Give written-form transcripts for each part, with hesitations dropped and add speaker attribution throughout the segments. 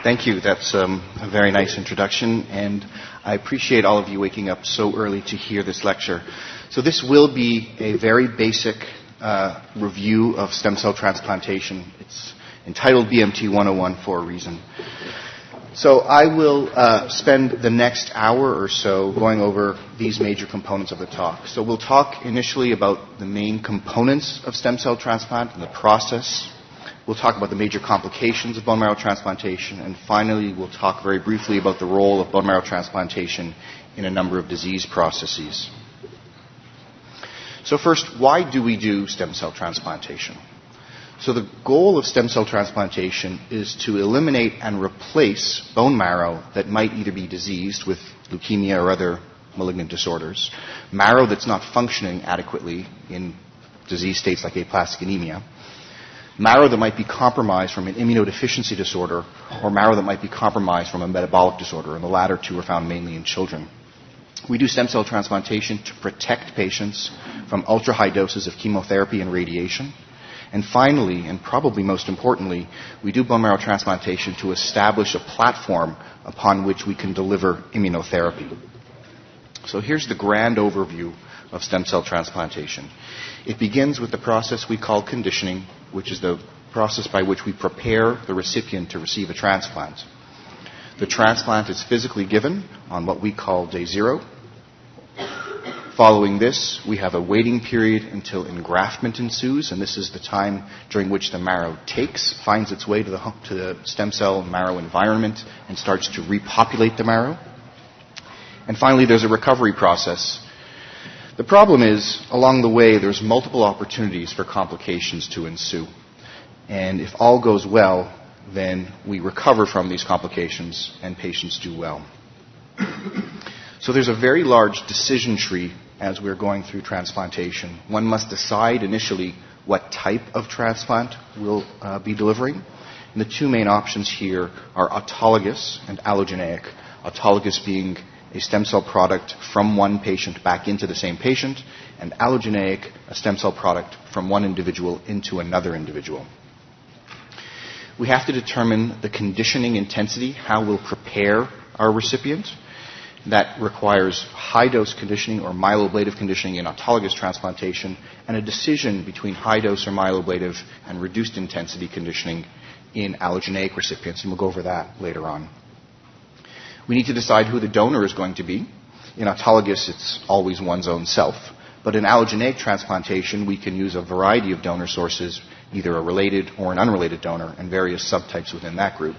Speaker 1: Thank you. That's a very nice introduction, and I appreciate all of you waking up so early to hear this lecture. So this will be a very basic review of stem cell transplantation. It's entitled BMT 101 for a reason. So I will spend the next hour or so going over these major components of the talk. So we'll talk initially about the main components of stem cell transplant and the process. We'll talk about the major complications of bone marrow transplantation, and finally we'll talk very briefly about the role of bone marrow transplantation in a number of disease processes. So first, why do we do stem cell transplantation? So the goal of stem cell transplantation is to eliminate and replace bone marrow that might either be diseased with leukemia or other malignant disorders, marrow that's not functioning adequately in disease states like aplastic anemia, marrow that might be compromised from an immunodeficiency disorder, or marrow that might be compromised from a metabolic disorder, and the latter two are found mainly in children. We do stem cell transplantation to protect patients from ultra-high doses of chemotherapy and radiation. And finally, and probably most importantly, we do bone marrow transplantation to establish a platform upon which we can deliver immunotherapy. So here's the grand overview of stem cell transplantation. It begins with the process we call conditioning, which is the process by which we prepare the recipient to receive a transplant. The transplant is physically given on what we call day 0. Following this, we have a waiting period until engraftment ensues, and this is the time during which the marrow finds its way to the stem cell marrow environment and starts to repopulate the marrow. And finally, there's a recovery process. The problem is, along the way, there's multiple opportunities for complications to ensue. And if all goes well, then we recover from these complications and patients do well. So there's a very large decision tree as we're going through transplantation. One must decide initially what type of transplant we'll be delivering. And the two main options here are autologous and allogeneic. Autologous being a stem cell product from one patient back into the same patient, and allogeneic, a stem cell product from one individual into another individual. We have to determine the conditioning intensity, how we'll prepare our recipient. That requires high-dose conditioning or myeloablative conditioning in autologous transplantation, and a decision between high-dose or myeloablative and reduced intensity conditioning in allogeneic recipients, and we'll go over that later on. We need to decide who the donor is going to be. In autologous, it's always one's own self. But in allogeneic transplantation, we can use a variety of donor sources, either a related or an unrelated donor, and various subtypes within that group.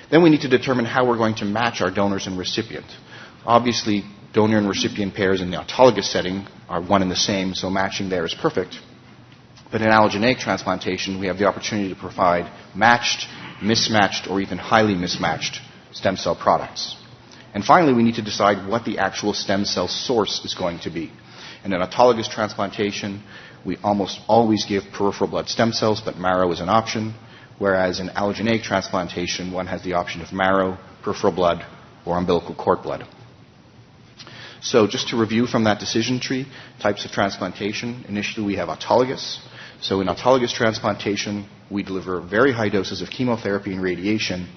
Speaker 1: Then we need to determine how we're going to match our donors and recipient. Obviously, donor and recipient pairs in the autologous setting are one and the same, so matching there is perfect. But in allogeneic transplantation, we have the opportunity to provide matched, mismatched, or even highly mismatched stem cell products. And finally, we need to decide what the actual stem cell source is going to be. And in autologous transplantation, we almost always give peripheral blood stem cells, but marrow is an option, whereas in allogeneic transplantation, one has the option of marrow, peripheral blood, or umbilical cord blood. So just to review from that decision tree, types of transplantation, initially we have autologous. So in autologous transplantation, we deliver very high doses of chemotherapy and radiation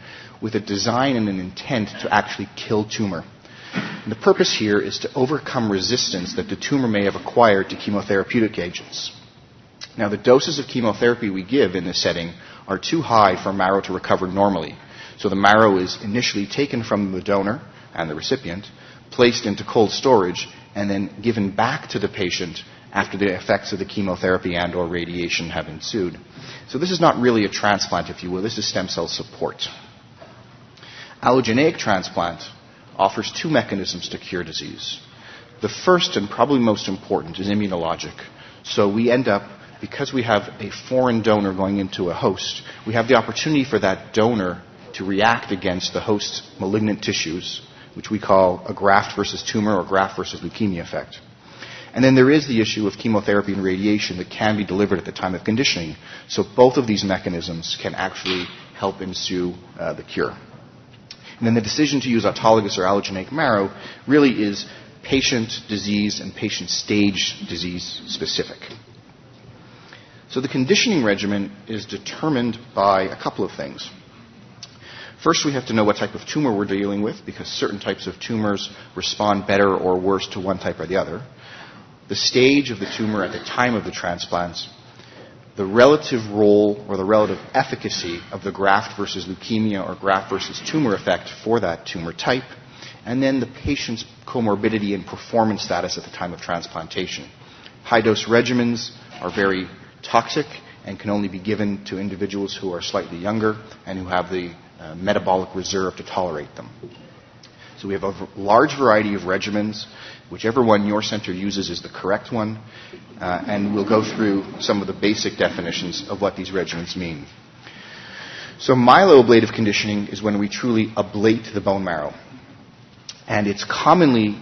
Speaker 1: with a design and an intent to actually kill tumor. And the purpose here is to overcome resistance that the tumor may have acquired to chemotherapeutic agents. Now, the doses of chemotherapy we give in this setting are too high for marrow to recover normally. So the marrow is initially taken from the donor and the recipient, placed into cold storage, and then given back to the patient after the effects of the chemotherapy and or radiation have ensued. So this is not really a transplant, if you will. This is stem cell support. Allogeneic transplant offers two mechanisms to cure disease. The first and probably most important is immunologic. So we end up, because we have a foreign donor going into a host, we have the opportunity for that donor to react against the host's malignant tissues, which we call a graft versus tumor or graft versus leukemia effect. And then there is the issue of chemotherapy and radiation that can be delivered at the time of conditioning. So both of these mechanisms can actually help ensue the cure. And then the decision to use autologous or allogeneic marrow really is patient disease and patient stage disease specific. So the conditioning regimen is determined by a couple of things. First, we have to know what type of tumor we're dealing with, because certain types of tumors respond better or worse to one type or the other. The stage of the tumor at the time of the transplants, the relative role or the relative efficacy of the graft versus leukemia or graft versus tumor effect for that tumor type, and then the patient's comorbidity and performance status at the time of transplantation. High-dose regimens are very toxic and can only be given to individuals who are slightly younger and who have the metabolic reserve to tolerate them. So we have a large variety of regimens. Whichever one your center uses is the correct one, and we'll go through some of the basic definitions of what these regimens mean. So myeloablative conditioning is when we truly ablate the bone marrow, and it's commonly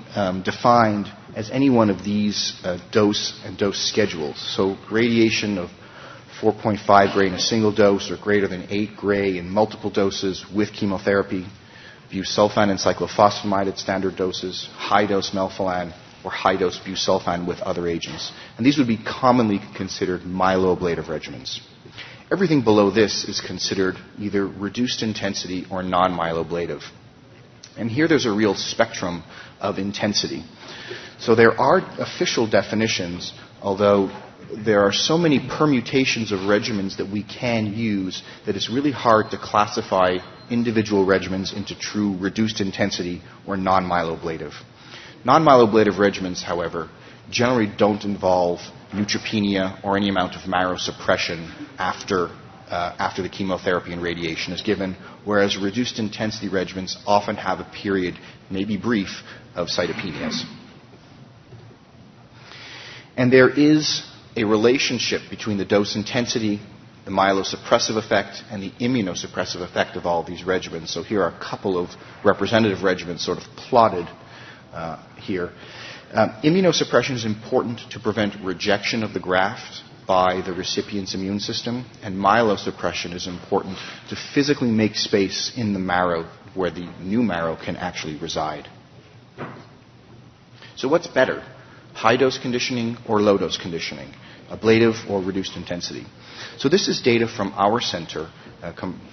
Speaker 1: defined as any one of these dose and dose schedules. So radiation of 4.5 gray in a single dose or greater than 8 gray in multiple doses with chemotherapy, busulfan and cyclophosphamide at standard doses, high-dose melphalan, or high-dose busulfan with other agents. And these would be commonly considered myeloablative regimens. Everything below this is considered either reduced intensity or non-myeloablative. And here there's a real spectrum of intensity. So there are official definitions, although there are so many permutations of regimens that we can use that it's really hard to classify individual regimens into true reduced intensity or non-myeloablative. Non-myeloablative regimens, however, generally don't involve neutropenia or any amount of marrow suppression after the chemotherapy and radiation is given, whereas reduced intensity regimens often have a period, maybe brief, of cytopenias. And there is a relationship between the dose intensity, the myelosuppressive effect, and the immunosuppressive effect of all of these regimens. So here are a couple of representative regimens sort of plotted here. Immunosuppression is important to prevent rejection of the graft by the recipient's immune system, and myelosuppression is important to physically make space in the marrow where the new marrow can actually reside. So what's better, high-dose conditioning or low-dose conditioning, ablative or reduced intensity? So this is data from our center,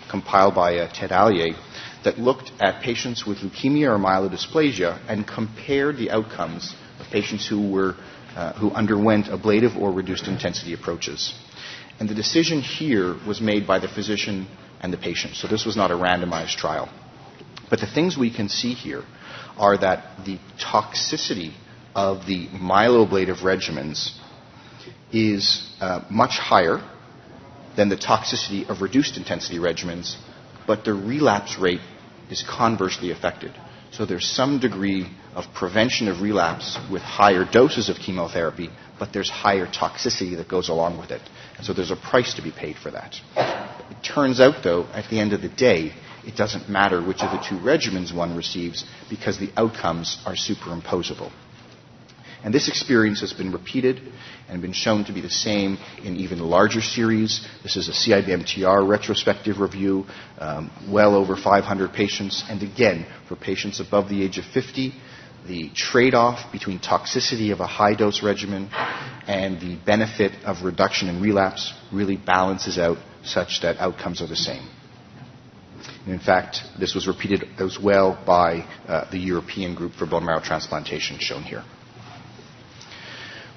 Speaker 1: compiled by Ted Allier, that looked at patients with leukemia or myelodysplasia and compared the outcomes of patients who underwent ablative or reduced intensity approaches. And the decision here was made by the physician and the patient. So this was not a randomized trial. But the things we can see here are that the toxicity of the myeloablative regimens is much higher than the toxicity of reduced intensity regimens, but the relapse rate is conversely affected. So there's some degree of prevention of relapse with higher doses of chemotherapy, but there's higher toxicity that goes along with it. And so there's a price to be paid for that. It turns out, though, at the end of the day, it doesn't matter which of the two regimens one receives because the outcomes are superimposable. And this experience has been repeated and been shown to be the same in even larger series. This is a CIBMTR retrospective review, well over 500 patients. And again, for patients above the age of 50, the trade-off between toxicity of a high-dose regimen and the benefit of reduction in relapse really balances out such that outcomes are the same. And in fact, this was repeated as well by the European group for bone marrow transplantation shown here.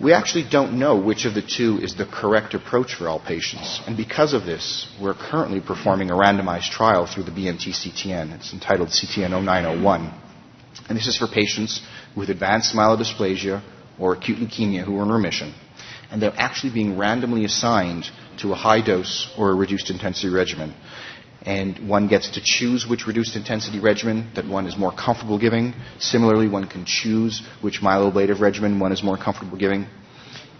Speaker 1: We actually don't know which of the two is the correct approach for all patients. And because of this, we're currently performing a randomized trial through the BMT CTN. It's entitled CTN 0901. And this is for patients with advanced myelodysplasia or acute leukemia who are in remission. And they're actually being randomly assigned to a high dose or a reduced intensity regimen. And one gets to choose which reduced intensity regimen that one is more comfortable giving. Similarly, one can choose which myeloablative regimen one is more comfortable giving.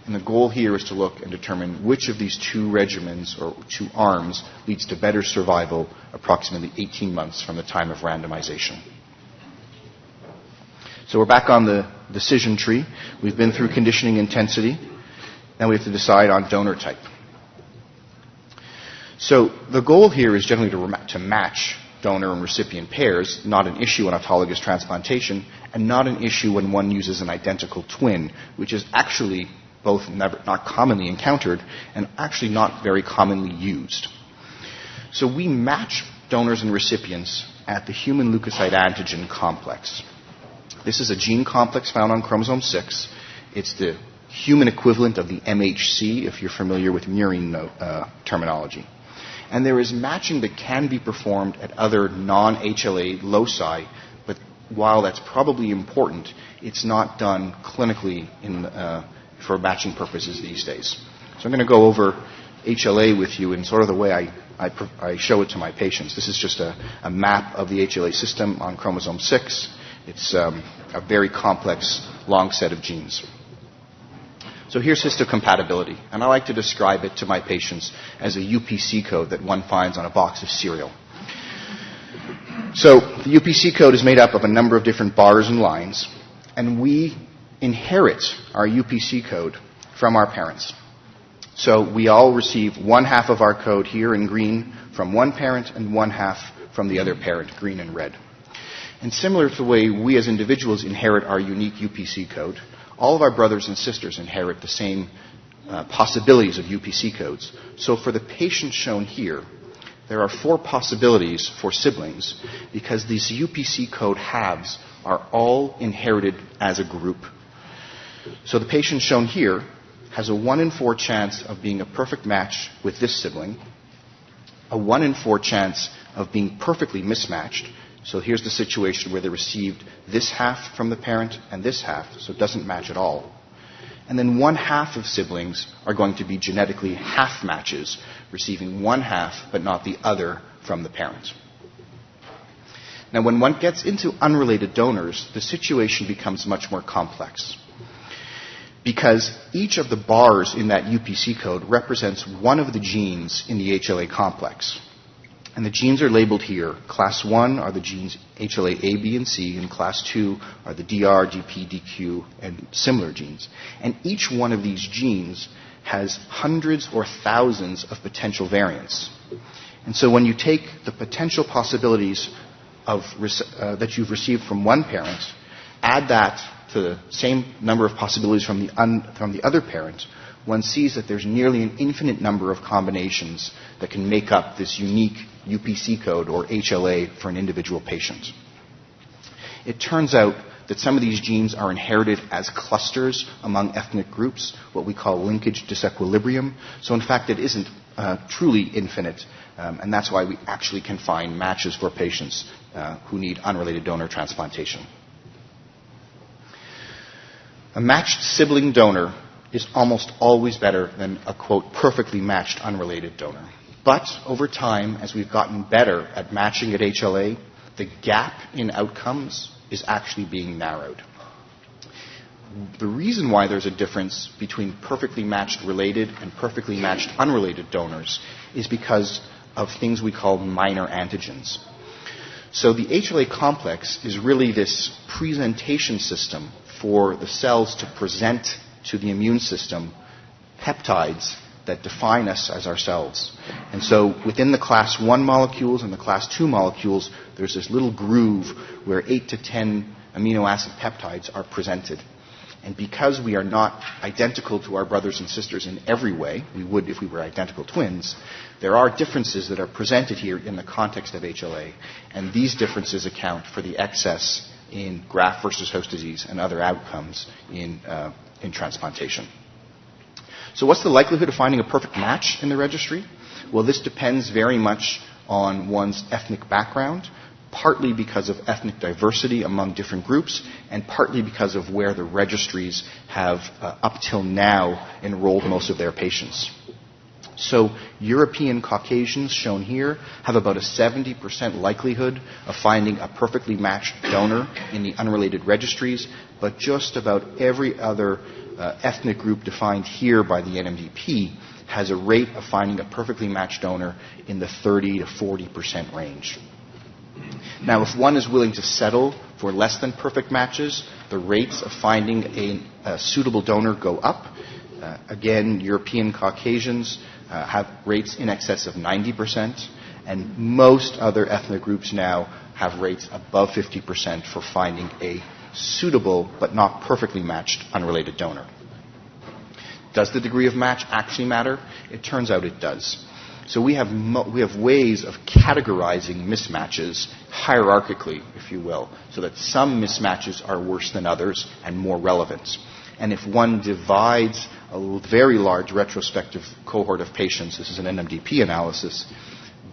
Speaker 1: And the goal here is to look and determine which of these two regimens or two arms leads to better survival approximately 18 months from the time of randomization. So we're back on the decision tree. We've been through conditioning intensity. Now we have to decide on donor type. So the goal here is generally to match donor and recipient pairs, not an issue in autologous transplantation, and not an issue when one uses an identical twin, which is actually both not commonly encountered and actually not very commonly used. So we match donors and recipients at the human leukocyte antigen complex. This is a gene complex found on chromosome 6. It's the human equivalent of the MHC, if you're familiar with murine terminology. And there is matching that can be performed at other non-HLA loci, but while that's probably important, it's not done clinically for matching purposes these days. So I'm going to go over HLA with you in sort of the way I show it to my patients. This is just a map of the HLA system on chromosome 6. It's a very complex, long set of genes. So here's histocompatibility, and I like to describe it to my patients as a UPC code that one finds on a box of cereal. So the UPC code is made up of a number of different bars and lines, and we inherit our UPC code from our parents. So we all receive one half of our code here in green from one parent and one half from the other parent, green and red. And similar to the way we as individuals inherit our unique UPC code, all of our brothers and sisters inherit the same possibilities of UPC codes. So for the patient shown here, there are 4 possibilities for siblings because these UPC code halves are all inherited as a group. So the patient shown here has a 1 in 4 chance of being a perfect match with this sibling, a 1 in 4 chance of being perfectly mismatched. So here's the situation where they received this half from the parent and this half, so it doesn't match at all. And then 1/2 of siblings are going to be genetically half matches, receiving 1/2 but not the other from the parent. Now when one gets into unrelated donors, the situation becomes much more complex, because each of the bars in that UPC code represents one of the genes in the HLA complex. And the genes are labeled here. Class 1 are the genes HLA A, B, and C, and Class 2 are the DR, DP, DQ, and similar genes. And each one of these genes has hundreds or thousands of potential variants. And so when you take the potential possibilities that you've received from one parent, add that to the same number of possibilities from the other parent, one sees that there's nearly an infinite number of combinations that can make up this unique UPC code or HLA for an individual patient. It turns out that some of these genes are inherited as clusters among ethnic groups, what we call linkage disequilibrium. So in fact, it isn't truly infinite, and that's why we actually can find matches for patients who need unrelated donor transplantation. A matched sibling donor is almost always better than a, quote, perfectly matched unrelated donor. But over time, as we've gotten better at matching at HLA, the gap in outcomes is actually being narrowed. The reason why there's a difference between perfectly matched related and perfectly matched unrelated donors is because of things we call minor antigens. So the HLA complex is really this presentation system for the cells to present to the immune system peptides that define us as ourselves. And so within the class 1 molecules and the class 2 molecules, there's this little groove where 8 to 10 amino acid peptides are presented. And because we are not identical to our brothers and sisters in every way, we would if we were identical twins, there are differences that are presented here in the context of HLA. And these differences account for the excess in graft versus host disease and other outcomes in transplantation. So what's the likelihood of finding a perfect match in the registry? Well, this depends very much on one's ethnic background, partly because of ethnic diversity among different groups, and partly because of where the registries have, up till now, enrolled most of their patients. So European Caucasians, shown here, have about a 70% likelihood of finding a perfectly matched donor in the unrelated registries, but just about every other ethnic group defined here by the NMDP has a rate of finding a perfectly matched donor in the 30 to 40% range. Now, if one is willing to settle for less than perfect matches, the rates of finding a suitable donor go up. Again, European Caucasians have rates in excess of 90%, and most other ethnic groups now have rates above 50% for finding a suitable but not perfectly matched unrelated donor. Does the degree of match actually matter? It turns out it does. So we have ways of categorizing mismatches hierarchically, if you will, so that some mismatches are worse than others and more relevant. And if one divides a very large retrospective cohort of patients, this is an NMDP analysis,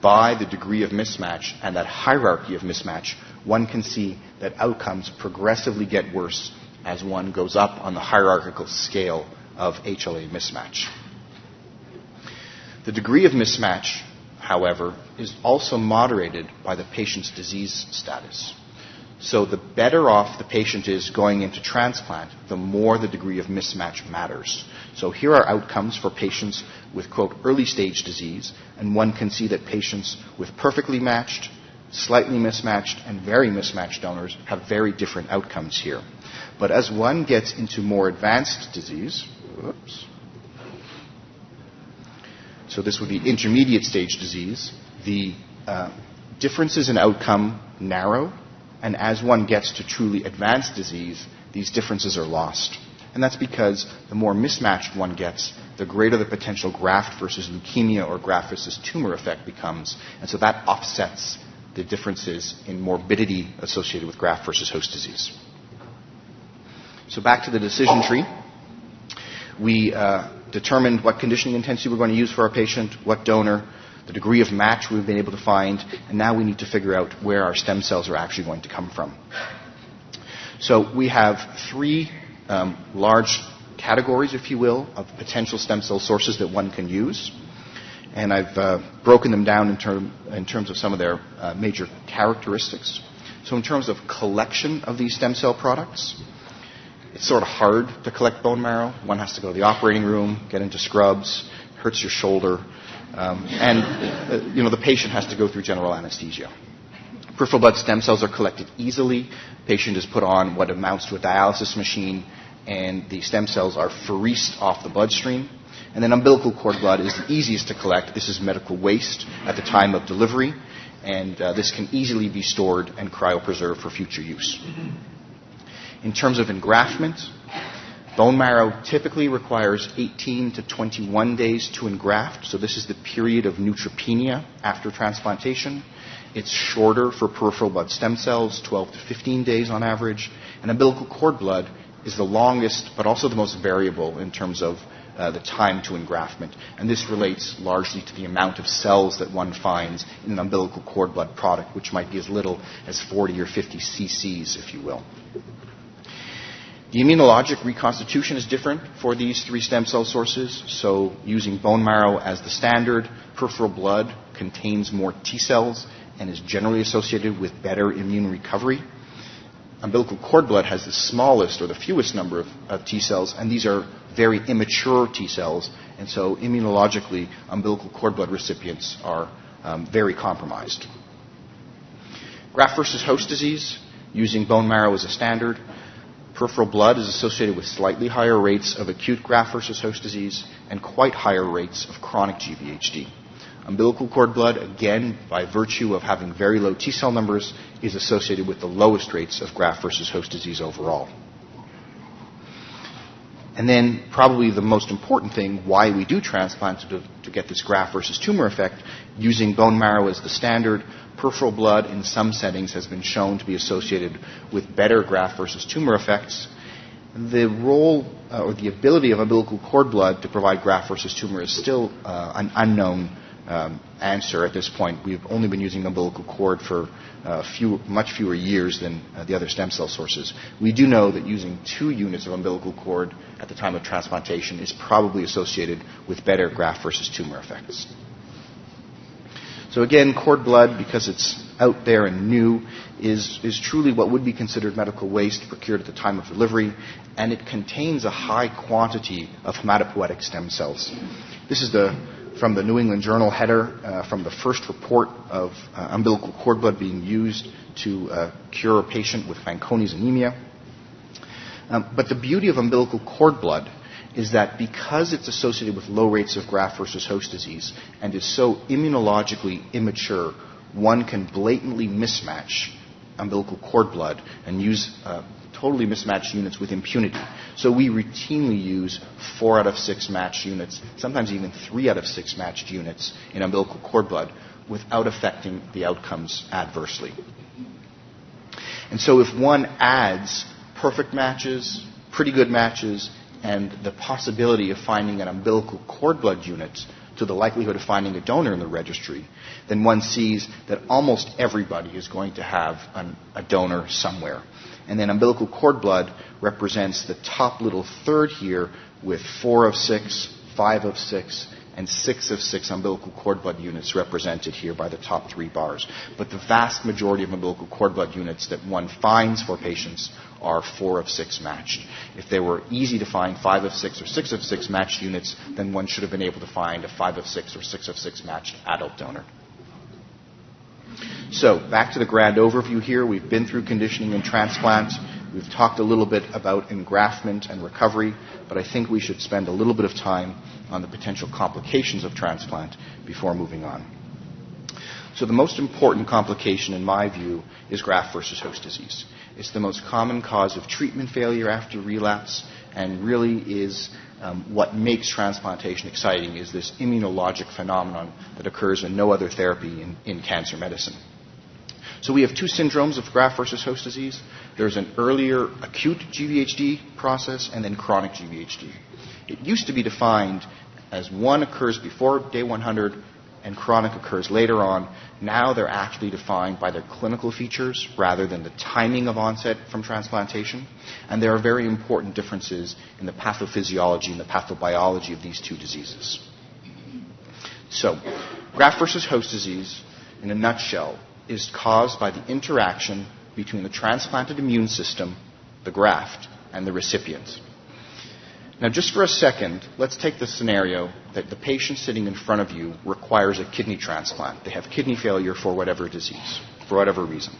Speaker 1: by the degree of mismatch and that hierarchy of mismatch, one can see that outcomes progressively get worse as one goes up on the hierarchical scale of HLA mismatch. The degree of mismatch, however, is also moderated by the patient's disease status. So the better off the patient is going into transplant, the more the degree of mismatch matters. So here are outcomes for patients with, quote, early stage disease, and one can see that patients with perfectly matched, slightly mismatched, and very mismatched donors have very different outcomes here. But as one gets into more advanced disease, so this would be intermediate stage disease, the differences in outcome narrow, and as one gets to truly advanced disease, these differences are lost. And that's because the more mismatched one gets, the greater the potential graft versus leukemia or graft versus tumor effect becomes. And so that offsets the differences in morbidity associated with graft versus host disease. So back to the decision tree. We determined what conditioning intensity we're going to use for our patient, what donor, the degree of match we've been able to find, and now we need to figure out where our stem cells are actually going to come from. So we have three large categories, if you will, of potential stem cell sources that one can use. And I've broken them down in terms of some of their major characteristics. So in terms of collection of these stem cell products, it's sort of hard to collect bone marrow. One has to go to the operating room, get into scrubs, hurts your shoulder, and the patient has to go through general anesthesia. Peripheral blood stem cells are collected easily. The patient is put on what amounts to a dialysis machine, and the stem cells are pheresed off the bloodstream. And then umbilical cord blood is the easiest to collect. This is medical waste at the time of delivery, and this can easily be stored and cryopreserved for future use. In terms of engraftment, bone marrow typically requires 18 to 21 days to engraft, so this is the period of neutropenia after transplantation. It's shorter for peripheral blood stem cells, 12 to 15 days on average, and umbilical cord blood is the longest but also the most variable in terms of the time to engraftment, and this relates largely to the amount of cells that one finds in an umbilical cord blood product, which might be as little as 40 or 50 cc's, if you will. The immunologic reconstitution is different for these three stem cell sources. So using bone marrow as the standard, peripheral blood contains more T cells and is generally associated with better immune recovery. Umbilical cord blood has the smallest or the fewest number of T cells, and these are very immature T cells, and so immunologically, umbilical cord blood recipients are very compromised. Graft versus host disease, using bone marrow as a standard. Peripheral blood is associated with slightly higher rates of acute graft versus host disease and quite higher rates of chronic GVHD. Umbilical cord blood, again, by virtue of having very low T cell numbers, is associated with the lowest rates of graft versus host disease overall. And then probably the most important thing, why we do transplant to get this graft versus tumor effect, using bone marrow as the standard. Peripheral blood in some settings has been shown to be associated with better graft versus tumor effects. The role or the ability of umbilical cord blood to provide graft versus tumor is still an unknown answer at this point. We've only been using umbilical cord for much fewer years than the other stem cell sources. We do know that using 2 units of umbilical cord at the time of transplantation is probably associated with better graft versus tumor effects. So again, cord blood, because it's out there and new, is truly what would be considered medical waste procured at the time of delivery, and it contains a high quantity of hematopoietic stem cells. This is from the New England Journal header from the first report of umbilical cord blood being used to cure a patient with Fanconi's anemia. But the beauty of umbilical cord blood is that because it's associated with low rates of graft versus host disease and is so immunologically immature, one can blatantly mismatch umbilical cord blood and use totally mismatched units with impunity. So we routinely use 4 out of 6 matched units, sometimes even 3 out of 6 matched units in umbilical cord blood without affecting the outcomes adversely. And so if one adds perfect matches, pretty good matches, and the possibility of finding an umbilical cord blood unit to the likelihood of finding a donor in the registry, then one sees that almost everybody is going to have a donor somewhere. And then umbilical cord blood represents the top little third here with 4 of 6, 5 of 6, and 6 of 6 umbilical cord blood units represented here by the top 3 bars. But the vast majority of umbilical cord blood units that one finds for patients are 4 of 6 matched. If they were easy to find 5 of 6 or 6 of 6 matched units, then one should have been able to find a 5 of 6 or 6 of 6 matched adult donor. So, back to the grand overview here. We've been through conditioning and transplant. We've talked a little bit about engraftment and recovery, but I think we should spend a little bit of time on the potential complications of transplant before moving on. So the most important complication, in my view, is graft versus host disease. It's the most common cause of treatment failure after relapse, and really is what makes transplantation exciting, is this immunologic phenomenon that occurs in no other therapy in cancer medicine. So we have 2 syndromes of graft versus host disease. There's an earlier acute GVHD process and then chronic GVHD. It used to be defined as one occurs before day 100 and chronic occurs later on. Now they're actually defined by their clinical features rather than the timing of onset from transplantation. And there are very important differences in the pathophysiology and the pathobiology of these 2 diseases. So, graft versus host disease, in a nutshell, is caused by the interaction between the transplanted immune system, the graft, and the recipient. Now, just for a second, let's take the scenario that the patient sitting in front of you requires a kidney transplant. They have kidney failure for whatever disease, for whatever reason.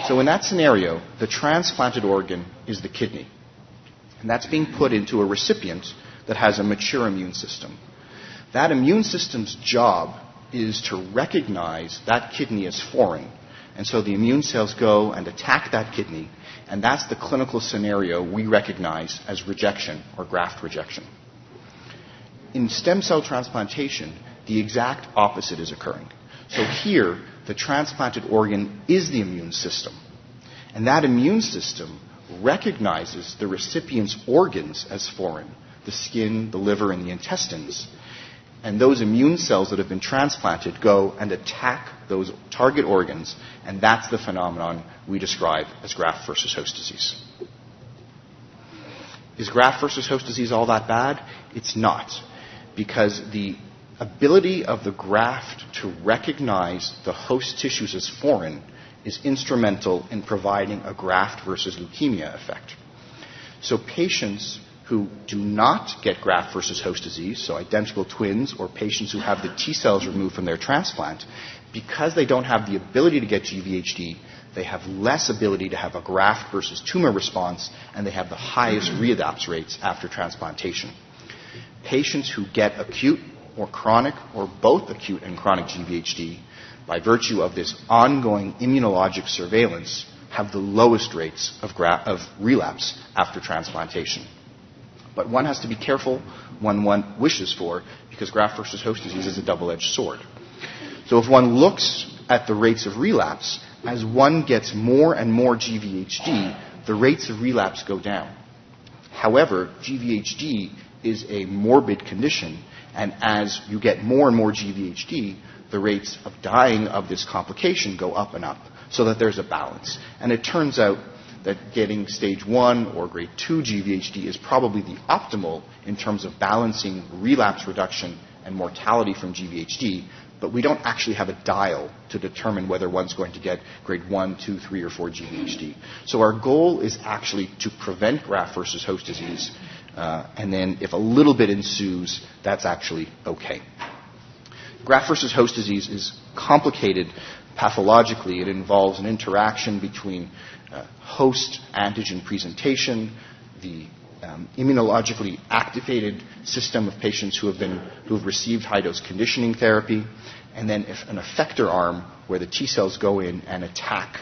Speaker 1: So in that scenario, the transplanted organ is the kidney. And that's being put into a recipient that has a mature immune system. That immune system's job is to recognize that kidney as foreign. And so the immune cells go and attack that kidney, and that's the clinical scenario we recognize as rejection or graft rejection. In stem cell transplantation, the exact opposite is occurring. So here, the transplanted organ is the immune system. And that immune system recognizes the recipient's organs as foreign, the skin, the liver, and the intestines. And those immune cells that have been transplanted go and attack those target organs, and that's the phenomenon we describe as graft versus host disease. Is graft versus host disease all that bad? It's not, because the ability of the graft to recognize the host tissues as foreign is instrumental in providing a graft versus leukemia effect. So patients who do not get graft versus host disease, so identical twins or patients who have the T cells removed from their transplant, because they don't have the ability to get GVHD, they have less ability to have a graft versus tumor response, and they have the highest relapse rates after transplantation. Patients who get acute or chronic or both acute and chronic GVHD, by virtue of this ongoing immunologic surveillance, have the lowest rates of relapse after transplantation. But one has to be careful when one wishes for, because graft versus host disease is a double-edged sword. So if one looks at the rates of relapse, as one gets more and more GVHD, the rates of relapse go down. However, GVHD is a morbid condition, and as you get more and more GVHD, the rates of dying of this complication go up and up, so that there's a balance. And it turns out that getting stage 1 or grade 2 GVHD is probably the optimal in terms of balancing relapse reduction and mortality from GVHD, but we don't actually have a dial to determine whether one's going to get grade 1, 2, 3, or 4 GVHD. So our goal is actually to prevent graft versus host disease, and then if a little bit ensues, that's actually okay. Graft versus host disease is complicated pathologically. It involves an interaction between host antigen presentation, the immunologically activated system of patients who have received high-dose conditioning therapy, and then an effector arm where the T cells go in and attack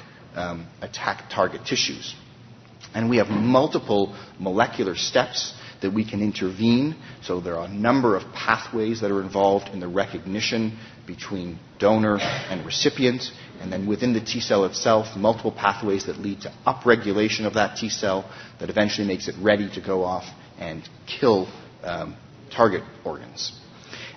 Speaker 1: target tissues. And we have multiple molecular steps that we can intervene. So there are a number of pathways that are involved in the recognition between donor and recipient. And then within the T cell itself, multiple pathways that lead to upregulation of that T cell that eventually makes it ready to go off and kill target organs.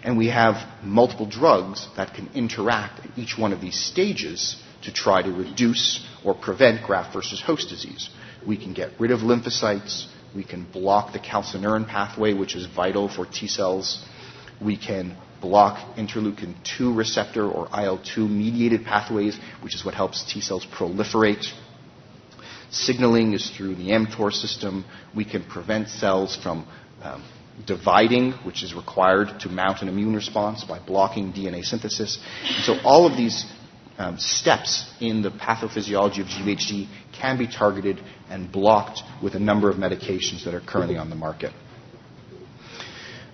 Speaker 1: And we have multiple drugs that can interact at each one of these stages to try to reduce or prevent graft versus host disease. We can get rid of lymphocytes. We can block the calcineurin pathway, which is vital for T cells. We can block interleukin-2 receptor or IL-2 mediated pathways, which is what helps T cells proliferate. Signaling is through the mTOR system. We can prevent cells from dividing, which is required to mount an immune response by blocking DNA synthesis. And so all of these steps in the pathophysiology of GVHD can be targeted and blocked with a number of medications that are currently on the market.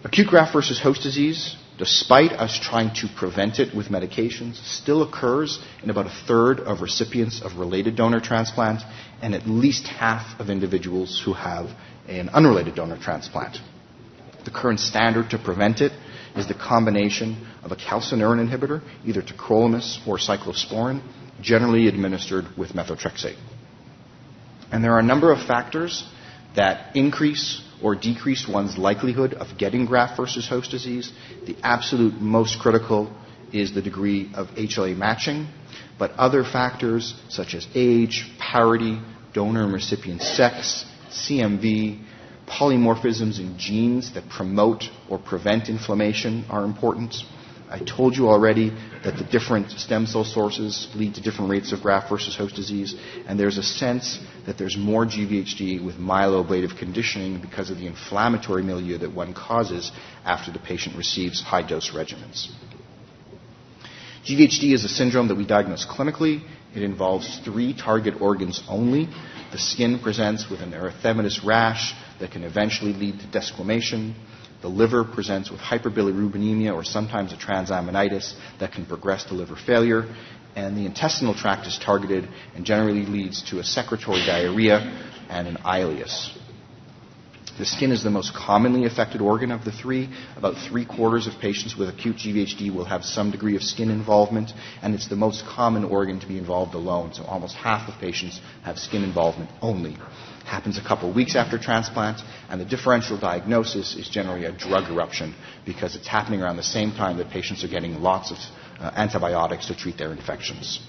Speaker 1: Acute graft versus host disease, despite us trying to prevent it with medications, still occurs in about a third of recipients of related donor transplant and at least half of individuals who have an unrelated donor transplant. The current standard to prevent it is the combination of a calcineurin inhibitor, either tacrolimus or cyclosporin, generally administered with methotrexate. And there are a number of factors that increase or decrease one's likelihood of getting graft versus host disease. The absolute most critical is the degree of HLA matching, but other factors such as age, parity, donor and recipient sex, CMV, polymorphisms in genes that promote or prevent inflammation are important. I told you already that the different stem cell sources lead to different rates of graft versus host disease, and there's a sense that there's more GVHD with myeloablative conditioning because of the inflammatory milieu that one causes after the patient receives high-dose regimens. GVHD is a syndrome that we diagnose clinically. It involves 3 target organs only. The skin presents with an erythematous rash that can eventually lead to desquamation. The liver presents with hyperbilirubinemia or sometimes a transaminitis that can progress to liver failure. And the intestinal tract is targeted and generally leads to a secretory diarrhea and an ileus. The skin is the most commonly affected organ of the 3. About 3/4 of patients with acute GVHD will have some degree of skin involvement, and it's the most common organ to be involved alone. So almost half of patients have skin involvement only. Happens a couple weeks after transplant, and the differential diagnosis is generally a drug eruption because it's happening around the same time that patients are getting lots of antibiotics to treat their infections.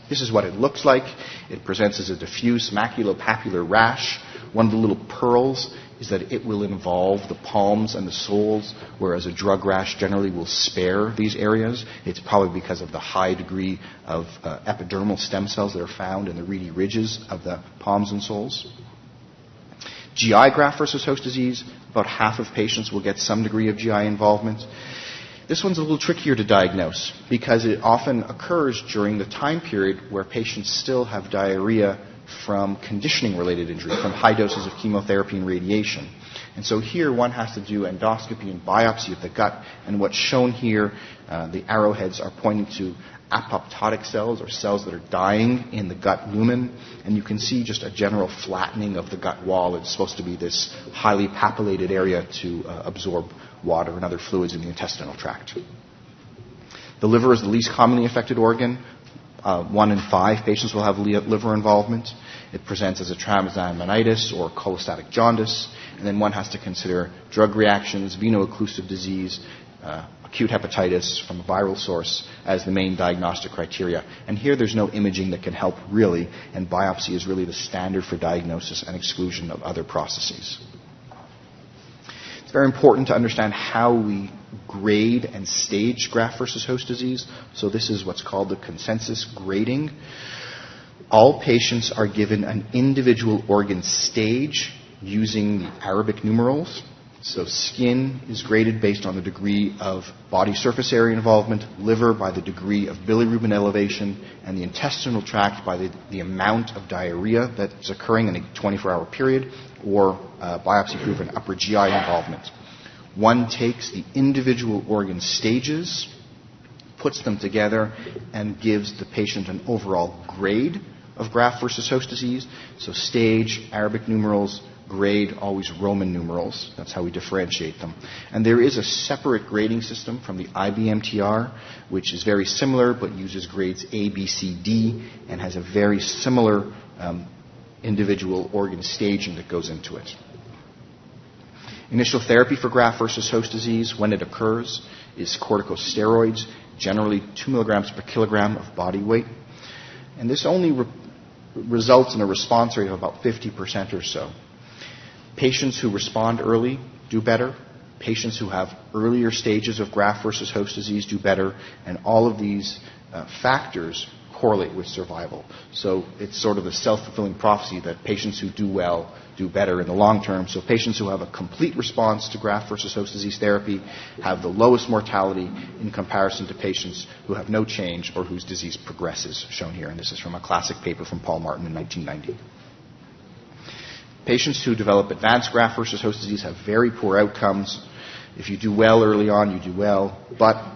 Speaker 1: This is what it looks like. It presents as a diffuse maculopapular rash. One of the little pearls is that it will involve the palms and the soles, whereas a drug rash generally will spare these areas. It's probably because of the high degree of epidermal stem cells that are found in the reedy ridges of the palms and soles. GI graft versus host disease, about half of patients will get some degree of GI involvement. This one's a little trickier to diagnose because it often occurs during the time period where patients still have diarrhea from conditioning-related injury, from high doses of chemotherapy and radiation. And so here one has to do endoscopy and biopsy of the gut, and what's shown here, the arrowheads are pointing to apoptotic cells, or cells that are dying in the gut lumen, and you can see just a general flattening of the gut wall. It's supposed to be this highly papillated area to absorb water and other fluids in the intestinal tract. The liver is the least commonly affected organ. 1 in 5 patients will have liver involvement. It presents as a transaminitis or cholestatic jaundice, and then one has to consider drug reactions, veno-occlusive disease, acute hepatitis from a viral source as the main diagnostic criteria. And here there's no imaging that can help really, and biopsy is really the standard for diagnosis and exclusion of other processes. It's very important to understand how we grade and stage graft versus host disease. So this is what's called the consensus grading. All patients are given an individual organ stage using the Arabic numerals. So skin is graded based on the degree of body surface area involvement, liver by the degree of bilirubin elevation, and the intestinal tract by the amount of diarrhea that's occurring in a 24-hour period, or biopsy-proven upper GI involvement. One takes the individual organ stages, puts them together, and gives the patient an overall grade of graft versus host disease. So stage, Arabic numerals, grade, always Roman numerals. That's how we differentiate them. And there is a separate grading system from the IBMTR, which is very similar but uses grades A, B, C, D, and has a very similar individual organ staging that goes into it. Initial therapy for graft versus host disease, when it occurs, is corticosteroids, generally 2 milligrams per kilogram of body weight. And this only results in a response rate of about 50% or so. Patients who respond early do better. Patients who have earlier stages of graft versus host disease do better. And all of these factors correlate with survival. So it's sort of a self-fulfilling prophecy that patients who do well do better in the long term. So patients who have a complete response to graft versus host disease therapy have the lowest mortality in comparison to patients who have no change or whose disease progresses, shown here. And this is from a classic paper from Paul Martin in 1990. Patients who develop advanced graft versus host disease have very poor outcomes. If you do well early on, you do well, but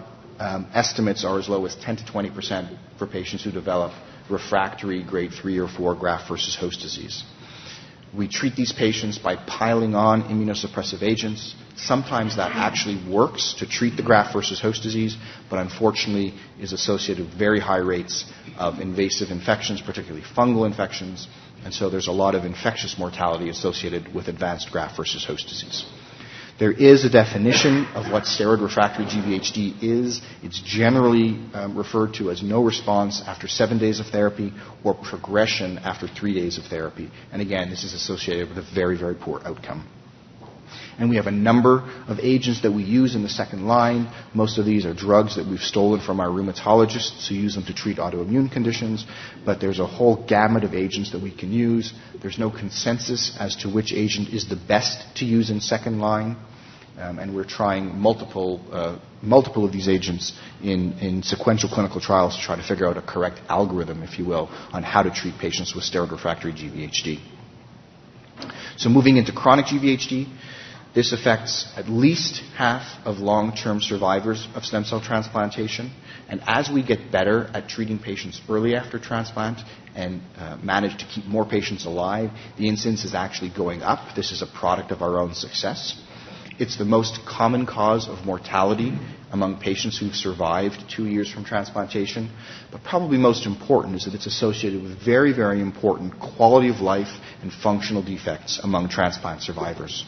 Speaker 1: estimates are as low as 10 to 20% for patients who develop refractory grade 3 or 4 graft versus host disease. We treat these patients by piling on immunosuppressive agents. Sometimes that actually works to treat the graft versus host disease, but unfortunately is associated with very high rates of invasive infections, particularly fungal infections, and so there's a lot of infectious mortality associated with advanced graft versus host disease. There is a definition of what steroid refractory GVHD is. It's generally referred to as no response after 7 days of therapy or progression after 3 days of therapy. And again, this is associated with a very, very poor outcome. And we have a number of agents that we use in the second line. Most of these are drugs that we've stolen from our rheumatologists who use them to treat autoimmune conditions. But there's a whole gamut of agents that we can use. There's no consensus as to which agent is the best to use in second line. And we're trying multiple of these agents in sequential clinical trials to try to figure out a correct algorithm, if you will, on how to treat patients with steroid refractory GVHD. So moving into chronic GVHD, this affects at least half of long-term survivors of stem cell transplantation. And as we get better at treating patients early after transplant and manage to keep more patients alive, the incidence is actually going up. This is a product of our own success. It's the most common cause of mortality among patients who've survived 2 years from transplantation. But probably most important is that it's associated with very, very important quality of life and functional defects among transplant survivors.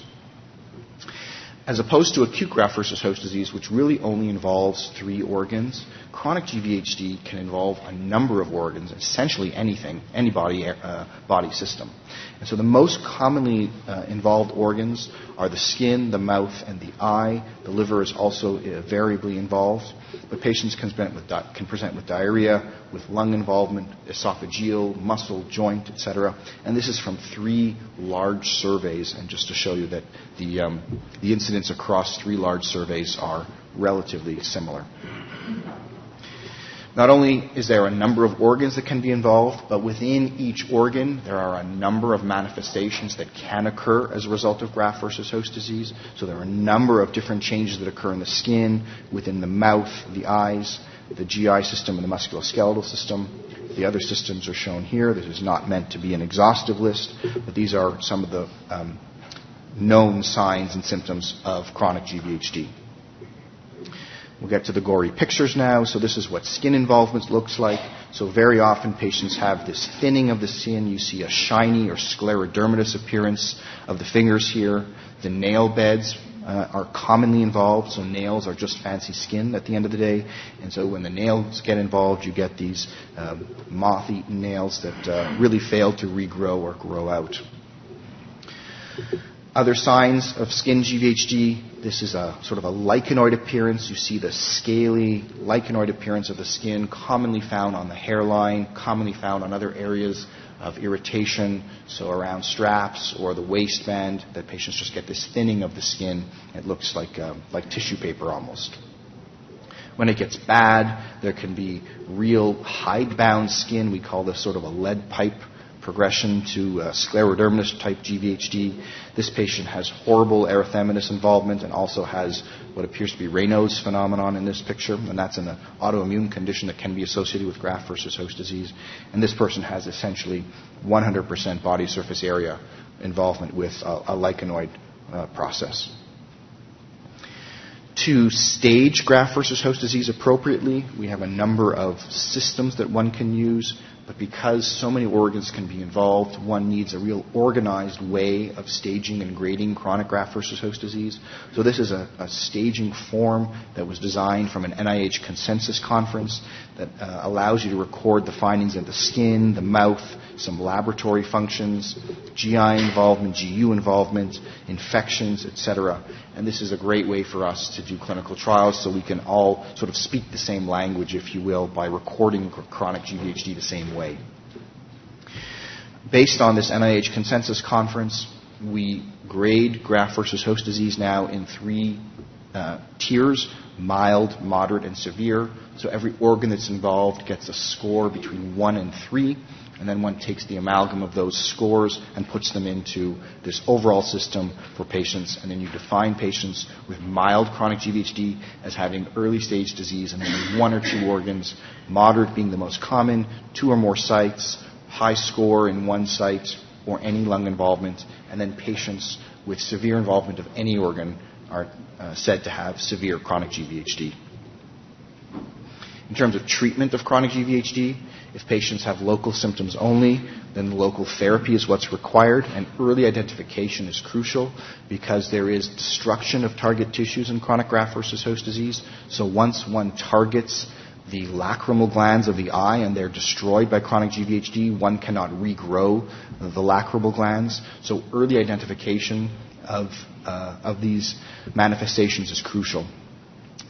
Speaker 1: As opposed to acute graft versus host disease, which really only involves 3 organs, chronic GVHD can involve a number of organs, essentially anything, any body system. And so the most commonly involved organs are the skin, the mouth, and the eye. The liver is also variably involved. But patients can present with diarrhea, with lung involvement, esophageal, muscle, joint, etc. And this is from 3 large surveys. And just to show you that the incidence across 3 large surveys are relatively similar. Not only is there a number of organs that can be involved, but within each organ there are a number of manifestations that can occur as a result of graft versus host disease. So there are a number of different changes that occur in the skin, within the mouth, the eyes, the GI system, and the musculoskeletal system. The other systems are shown here. This is not meant to be an exhaustive list, but these are some of the known signs and symptoms of chronic GVHD. We'll get to the gory pictures now. So this is what skin involvement looks like. So very often patients have this thinning of the skin. You see a shiny or sclerodermatous appearance of the fingers here. The nail beds are commonly involved. So nails are just fancy skin at the end of the day. And so when the nails get involved, you get these moth-eaten nails that really fail to regrow or grow out. Other signs of skin GVHD, this is a sort of a lichenoid appearance. You see the scaly lichenoid appearance of the skin, commonly found on the hairline, commonly found on other areas of irritation, so around straps or the waistband, that patients just get this thinning of the skin. It looks like tissue paper almost. When it gets bad, there can be real hide-bound skin. We call this sort of a lead pipe progression to sclerodermatous type GVHD. This patient has horrible erythematous involvement and also has what appears to be Raynaud's phenomenon in this picture, and that's an autoimmune condition that can be associated with graft versus host disease. And this person has essentially 100% body surface area involvement with a lichenoid process. To stage graft versus host disease appropriately, we have a number of systems that one can use, but because so many organs can be involved, one needs a real organized way of staging and grading chronic graft versus host disease. So this is a staging form that was designed from an NIH consensus conference that allows you to record the findings of the skin, the mouth, some laboratory functions, GI involvement, GU involvement, infections, etc. And this is a great way for us to do clinical trials so we can all sort of speak the same language, if you will, by recording chronic GVHD the same way. Based on this NIH consensus conference, we grade graft versus host disease now in 3 tiers: mild, moderate, and severe. So every organ that's involved gets a score between 1 and 3. And then one takes the amalgam of those scores and puts them into this overall system for patients. And then you define patients with mild chronic GVHD as having early stage disease and only 1 or 2 organs, moderate being the most common, 2 or more sites, high score in 1 site, or any lung involvement. And then patients with severe involvement of any organ are said to have severe chronic GVHD. In terms of treatment of chronic GVHD, if patients have local symptoms only, then local therapy is what's required, and early identification is crucial because there is destruction of target tissues in chronic graft versus host disease. So once one targets the lacrimal glands of the eye and they're destroyed by chronic GVHD, one cannot regrow the lacrimal glands. So early identification of these manifestations is crucial.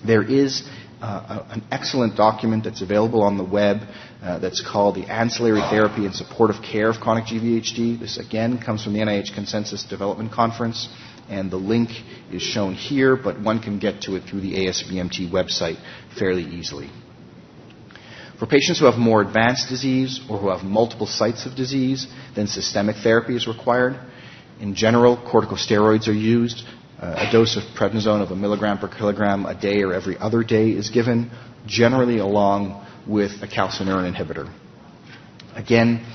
Speaker 1: There is an excellent document that's available on the web that's called the Ancillary Therapy and Supportive Care of Chronic GVHD. This again comes from the NIH Consensus Development Conference, and the link is shown here, but one can get to it through the ASBMT website fairly easily. For patients who have more advanced disease or who have multiple sites of disease, then systemic therapy is required. In general, corticosteroids are used. A dose of prednisone of 1 milligram per kilogram a day or every other day is given, generally along with a calcineurin inhibitor. Again,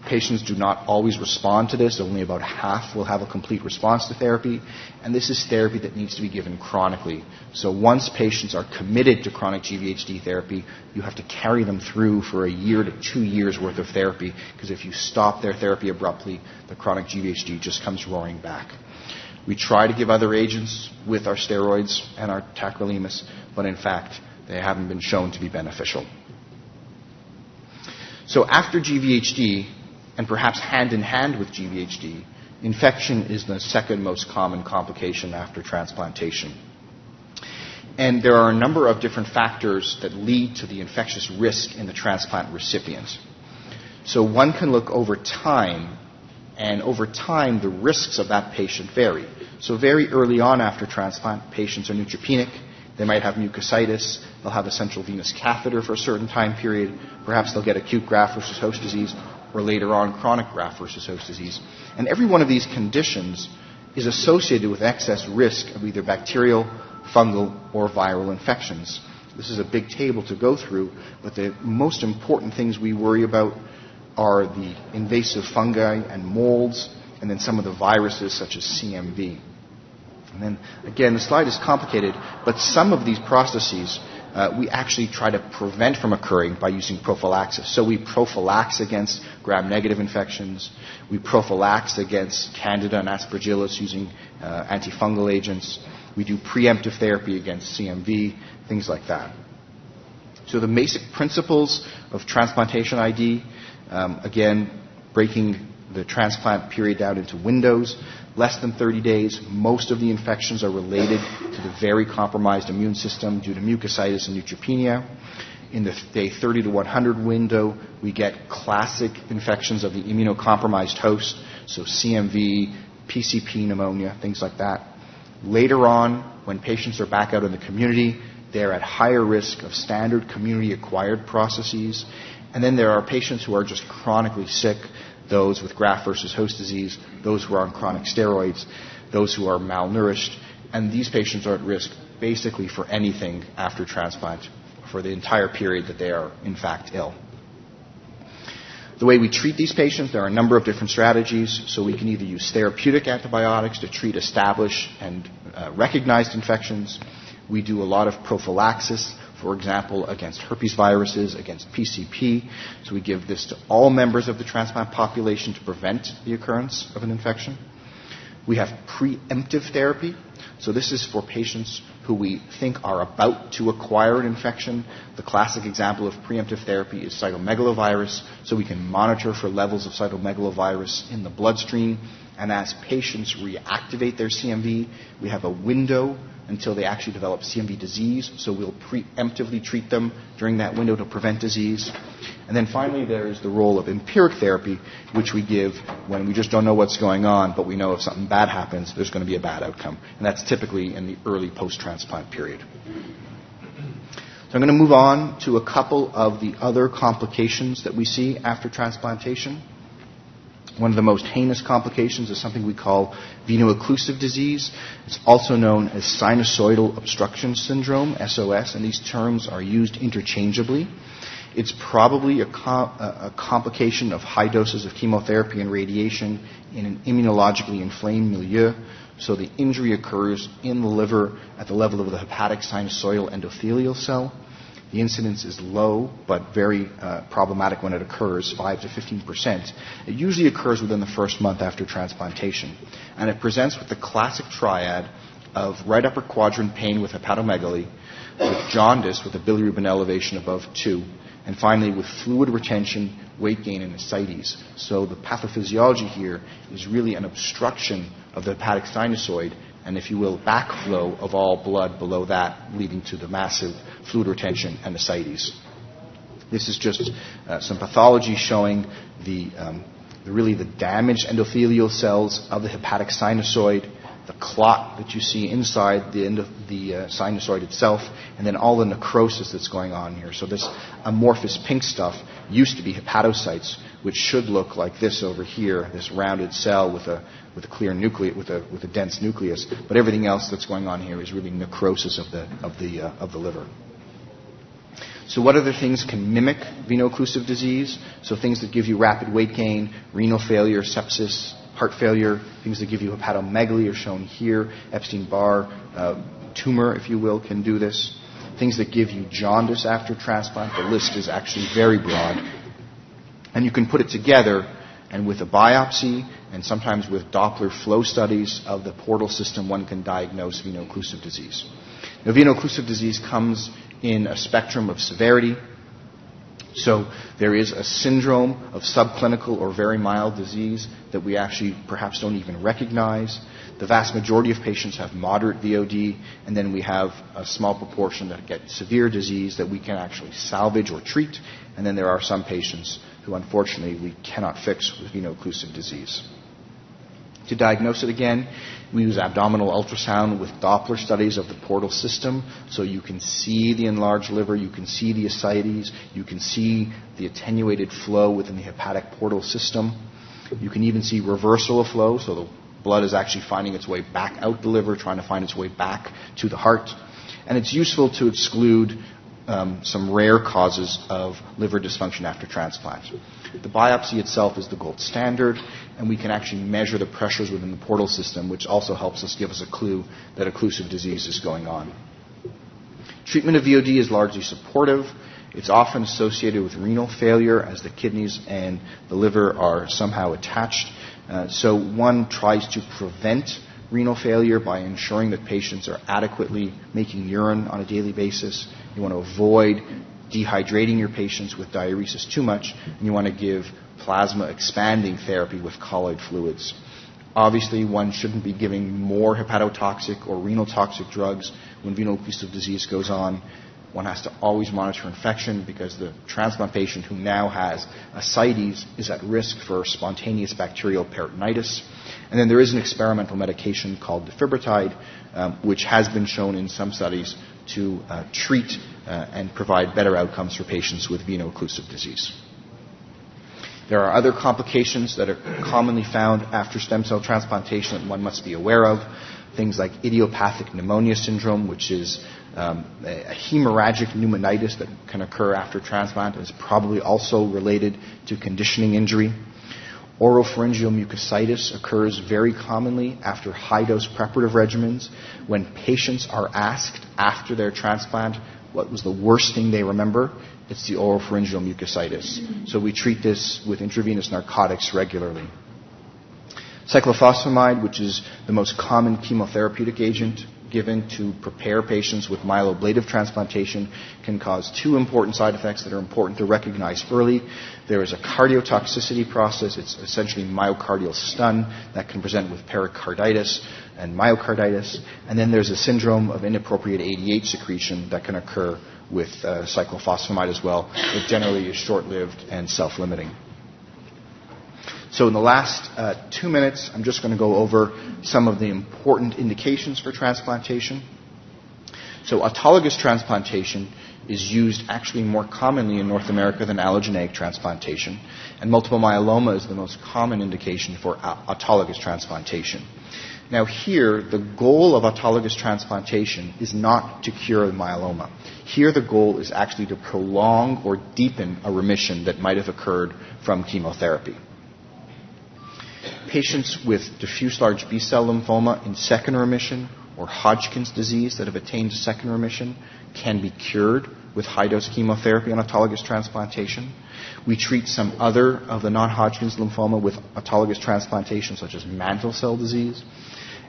Speaker 1: patients do not always respond to this. Only about half will have a complete response to therapy, and this is therapy that needs to be given chronically. So once patients are committed to chronic GVHD therapy, you have to carry them through for 1 year to 2 years worth of therapy, because if you stop their therapy abruptly, the chronic GVHD just comes roaring back. We try to give other agents with our steroids and our tacrolimus, but in fact, they haven't been shown to be beneficial. So after GVHD, and perhaps hand in hand with GVHD, infection is the second most common complication after transplantation. And there are a number of different factors that lead to the infectious risk in the transplant recipient. So one can look over time, and over time the risks of that patient vary. So very early on after transplant, patients are neutropenic. They might have mucositis. They'll have a central venous catheter for a certain time period. Perhaps they'll get acute graft versus host disease, or later on chronic graft versus host disease. And every one of these conditions is associated with excess risk of either bacterial, fungal, or viral infections. This is a big table to go through, but the most important things we worry about are the invasive fungi and molds, and then some of the viruses such as CMV. And then, again, the slide is complicated, but some of these processes we actually try to prevent from occurring by using prophylaxis. So we prophylax against gram-negative infections. We prophylax against Candida and Aspergillus using antifungal agents. We do preemptive therapy against CMV, things like that. So the basic principles of transplantation ID, again, breaking the transplant period down into windows, less than 30 days. Most of the infections are related to the very compromised immune system due to mucositis and neutropenia. In the day 30 to 100 window, we get classic infections of the immunocompromised host, so CMV, PCP pneumonia, things like that. Later on, when patients are back out in the community, they're at higher risk of standard community-acquired processes. And then there are patients who are just chronically sick. those with graft versus host disease, those who are on chronic steroids, those who are malnourished, and these patients are at risk basically for anything after transplant for the entire period that they are in fact ill. The way we treat these patients, there are a number of different strategies. So we can either use therapeutic antibiotics to treat established and recognized infections. We do a lot of prophylaxis, for example, against herpes viruses, against PCP. So we give this to all members of the transplant population to prevent the occurrence of an infection. We have preemptive therapy. So this is for patients who we think are about to acquire an infection. The classic example of preemptive therapy is cytomegalovirus. So we can monitor for levels of cytomegalovirus in the bloodstream. And as patients reactivate their CMV, we have a window until they actually develop CMV disease. So we'll preemptively treat them during that window to prevent disease. And then finally, there is the role of empiric therapy, which we give when we just don't know what's going on, but we know if something bad happens, there's going to be a bad outcome. And that's typically in the early post-transplant period. So I'm going to move on to a couple of the other complications that we see after transplantation. One of the most heinous complications is something we call veno-occlusive disease. It's also known as sinusoidal obstruction syndrome, SOS, and these terms are used interchangeably. It's probably a complication of high doses of chemotherapy and radiation in an immunologically inflamed milieu. So the injury occurs in the liver at the level of the hepatic sinusoidal endothelial cell. The incidence is low, but very problematic when it occurs, 5 to 15%. It usually occurs within the first month after transplantation. And it presents with the classic triad of right upper quadrant pain with hepatomegaly, with jaundice with a bilirubin elevation above 2, and finally with fluid retention, weight gain, and ascites. So the pathophysiology here is really an obstruction of the hepatic sinusoid, and if you will, backflow of all blood below that, leading to the massive fluid retention and ascites. This is just some pathology showing the damaged endothelial cells of the hepatic sinusoid, the clot that you see inside the sinusoid itself, and then all the necrosis that's going on here. So this amorphous pink stuff used to be hepatocytes, which should look like this over here, this rounded cell with a clear nucleus, with a dense nucleus. But everything else that's going on here is really necrosis of the liver. So what other things can mimic veno-occlusive disease? So things that give you rapid weight gain, renal failure, sepsis, heart failure, things that give you hepatomegaly are shown here. Epstein-Barr tumor, if you will, can do this. Things that give you jaundice after transplant, the list is actually very broad. And you can put it together, and with a biopsy and sometimes with Doppler flow studies of the portal system, one can diagnose veno-occlusive disease. Now, veno-occlusive disease comes in a spectrum of severity. So there is a syndrome of subclinical or very mild disease that we actually perhaps don't even recognize. The vast majority of patients have moderate VOD, and then we have a small proportion that get severe disease that we can actually salvage or treat, and then there are some patients who unfortunately we cannot fix with veno-occlusive disease. To diagnose it again, we use abdominal ultrasound with Doppler studies of the portal system, so you can see the enlarged liver, you can see the ascites, you can see the attenuated flow within the hepatic portal system. You can even see reversal of flow, so the blood is actually finding its way back out the liver, trying to find its way back to the heart. And it's useful to exclude some rare causes of liver dysfunction after transplant. The biopsy itself is the gold standard, and we can actually measure the pressures within the portal system, which also helps us give us a clue that occlusive disease is going on. Treatment of VOD is largely supportive. It's often associated with renal failure, as the kidneys and the liver are somehow attached. So one tries to prevent renal failure by ensuring that patients are adequately making urine on a daily basis. You want to avoid dehydrating your patients with diuresis too much, and you want to give plasma expanding therapy with colloid fluids. Obviously, one shouldn't be giving more hepatotoxic or renal toxic drugs when veno-occlusive disease goes on. One has to always monitor infection because the transplant patient who now has ascites is at risk for spontaneous bacterial peritonitis. And then there is an experimental medication called defibrotide, which has been shown in some studies to treat and provide better outcomes for patients with veno-occlusive disease. There are other complications that are commonly found after stem cell transplantation that one must be aware of. Things like idiopathic pneumonia syndrome, which is a hemorrhagic pneumonitis that can occur after transplant, and is probably also related to conditioning injury. Oropharyngeal mucositis occurs very commonly after high-dose preparative regimens when patients are asked after their transplant what was the worst thing they remember. It's the oropharyngeal mucositis. So we treat this with intravenous narcotics regularly. Cyclophosphamide, which is the most common chemotherapeutic agent given to prepare patients with myeloablative transplantation, can cause two important side effects that are important to recognize early. There is a cardiotoxicity process. It's essentially myocardial stun that can present with pericarditis and myocarditis. And then there's a syndrome of inappropriate ADH secretion that can occur with cyclophosphamide as well. It generally is short-lived and self-limiting. So in the last 2 minutes, I'm just going to go over some of the important indications for transplantation. So autologous transplantation is used actually more commonly in North America than allogeneic transplantation, and multiple myeloma is the most common indication for autologous transplantation. Now here, the goal of autologous transplantation is not to cure the myeloma. Here the goal is actually to prolong or deepen a remission that might have occurred from chemotherapy. Patients with diffuse large B-cell lymphoma in second remission or Hodgkin's disease that have attained second remission can be cured with high-dose chemotherapy and autologous transplantation. We treat some other of the non-Hodgkin's lymphoma with autologous transplantation, such as mantle cell disease.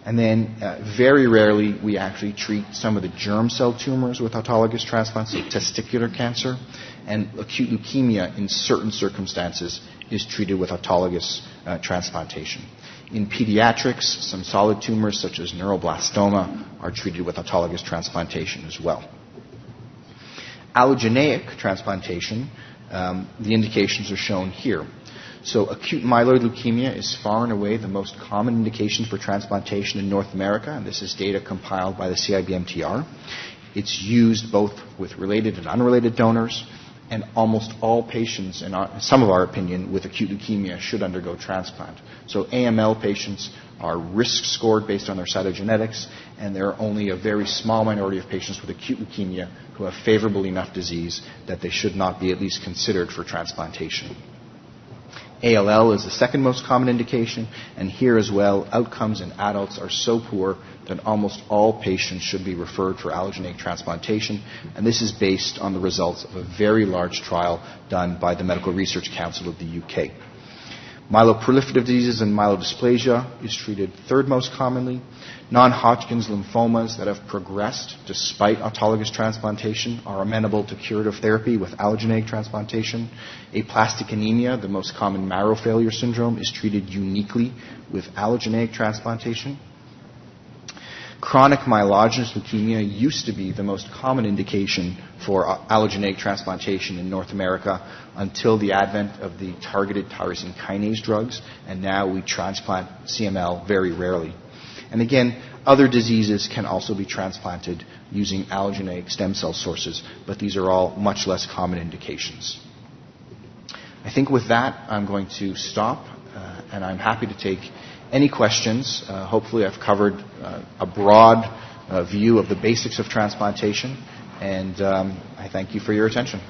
Speaker 1: And then very rarely we actually treat some of the germ cell tumors with autologous transplants, so testicular cancer, and acute leukemia in certain circumstances is treated with autologous transplantation. In pediatrics, some solid tumors such as neuroblastoma are treated with autologous transplantation as well. Allogeneic transplantation, the indications are shown here. So acute myeloid leukemia is far and away the most common indication for transplantation in North America, and this is data compiled by the CIBMTR. It's used both with related and unrelated donors, and almost all patients, in some of our opinion, with acute leukemia should undergo transplant. So AML patients are risk scored based on their cytogenetics, and there are only a very small minority of patients with acute leukemia who have favorable enough disease that they should not be at least considered for transplantation. ALL is the second most common indication, and here as well, outcomes in adults are so poor that almost all patients should be referred for allogeneic transplantation, and this is based on the results of a very large trial done by the Medical Research Council of the UK. Myeloproliferative diseases and myelodysplasia is treated third most commonly. Non-Hodgkin's lymphomas that have progressed despite autologous transplantation are amenable to curative therapy with allogeneic transplantation. Aplastic anemia, the most common marrow failure syndrome, is treated uniquely with allogeneic transplantation. Chronic myelogenous leukemia used to be the most common indication for allogeneic transplantation in North America until the advent of the targeted tyrosine kinase drugs, and now we transplant CML very rarely. And again, other diseases can also be transplanted using allogeneic stem cell sources, but these are all much less common indications. I think with that, I'm going to stop, and I'm happy to take any questions. Hopefully I've covered a broad view of the basics of transplantation, and I thank you for your attention.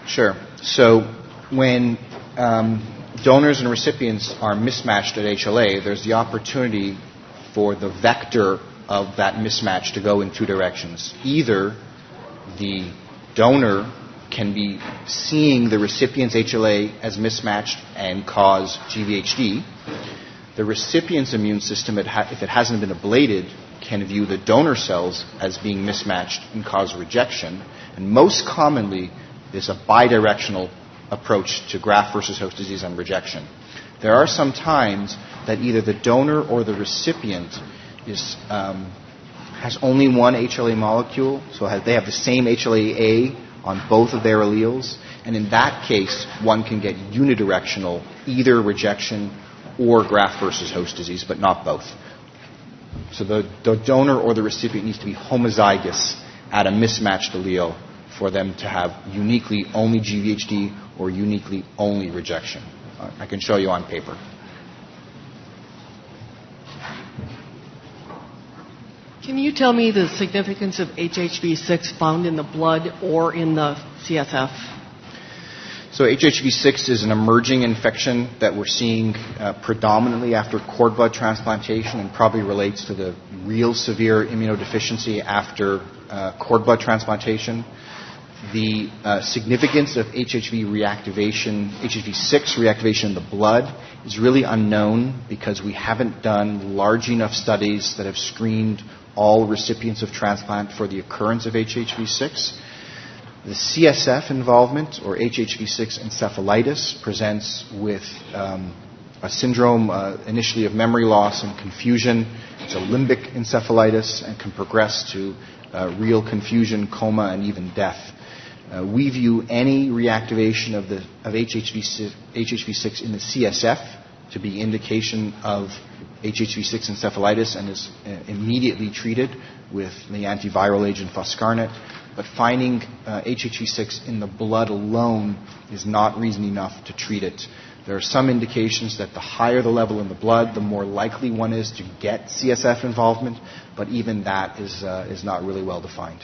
Speaker 1: Sure. So when donors and recipients are mismatched at HLA, there's the opportunity for the vector of that mismatch to go in two directions. Either the donor can be seeing the recipient's HLA as mismatched and cause GVHD. The recipient's immune system, if it hasn't been ablated, can view the donor cells as being mismatched and cause rejection. And most commonly, there's a bidirectional approach to graft versus host disease and rejection. There are some times that either the donor or the recipient has only one HLA molecule, so they have the same HLA-A on both of their alleles, and in that case, one can get unidirectional, either rejection or graft versus host disease, but not both. So the donor or the recipient needs to be homozygous at a mismatched allele for them to have uniquely only GVHD or uniquely only rejection. I can show you on paper.
Speaker 2: Can you tell me the significance of HHV6 found in the blood or in the CSF?
Speaker 1: So HHV6 is an emerging infection that we're seeing predominantly after cord blood transplantation, and probably relates to the real severe immunodeficiency after cord blood transplantation. The significance of HHV reactivation, HHV6 reactivation in the blood is really unknown because we haven't done large enough studies that have screened all recipients of transplant for the occurrence of HHV6. The CSF involvement, or HHV6 encephalitis, presents with a syndrome initially of memory loss and confusion. It's a limbic encephalitis and can progress to real confusion, coma, and even death. We view any reactivation of HHV6 in the CSF to be indication of HHV6 encephalitis and is immediately treated with the antiviral agent foscarnet. But finding HHV6 in the blood alone is not reason enough to treat it. There are some indications that the higher the level in the blood, the more likely one is to get CSF involvement, but even that is not really well defined.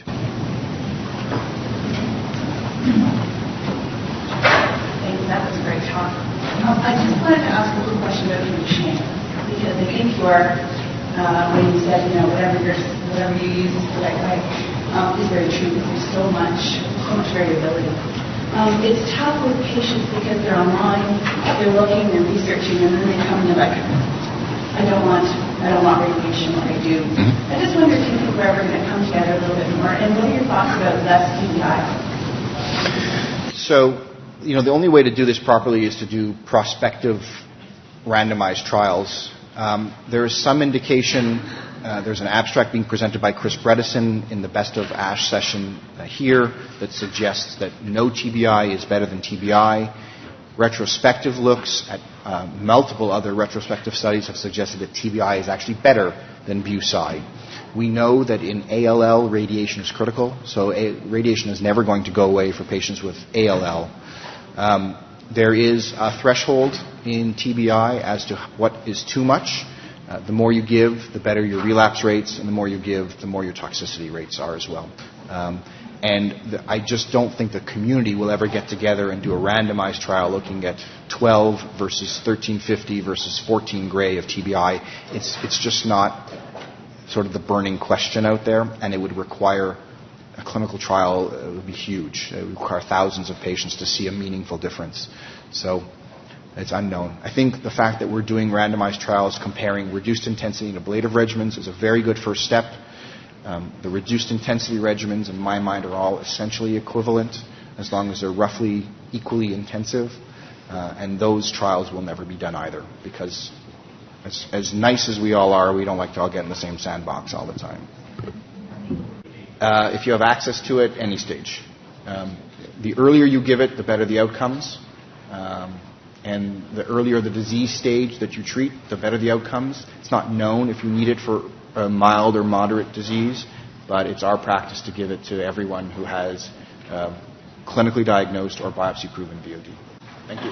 Speaker 3: Thanks, that was a great talk. I just wanted to ask a little question about conditioning, because I think you are, when you said, whatever you use is the right way, is very true, because there's so much variability. It's tough with patients because they're online, they're looking, they're researching, and then they come and they're like, I don't want radiation, or I do. I just wonder if you think we're ever going to come together a little bit more, and what are your thoughts about less TBI?
Speaker 1: So, the only way to do this properly is to do prospective randomized trials. There is some indication, there's an abstract being presented by Chris Bredesen in the Best of ASH session here that suggests that no TBI is better than TBI. Retrospective looks at multiple other retrospective studies have suggested that TBI is actually better than BuSci. We know that in ALL, radiation is critical, so radiation is never going to go away for patients with ALL. There is a threshold in TBI as to what is too much. The more you give, the better your relapse rates, and the more you give, the more your toxicity rates are as well. I just don't think the community will ever get together and do a randomized trial looking at 12 versus 1350 versus 14 gray of TBI. It's just not sort of the burning question out there, and it would require a clinical trial. It would be huge. It would require thousands of patients to see a meaningful difference. So it's unknown. I think the fact that we're doing randomized trials comparing reduced intensity and ablative regimens is a very good first step. The reduced intensity regimens, in my mind, are all essentially equivalent as long as they're roughly equally intensive. And those trials will never be done either, because as nice as we all are, we don't like to all get in the same sandbox all the time. If you have access to it, any stage. The earlier you give it, the better the outcomes. And the earlier the disease stage that you treat, the better the outcomes. It's not known if you need it for a mild or moderate disease, but it's our practice to give it to everyone who has clinically diagnosed or biopsy-proven VOD. Thank you.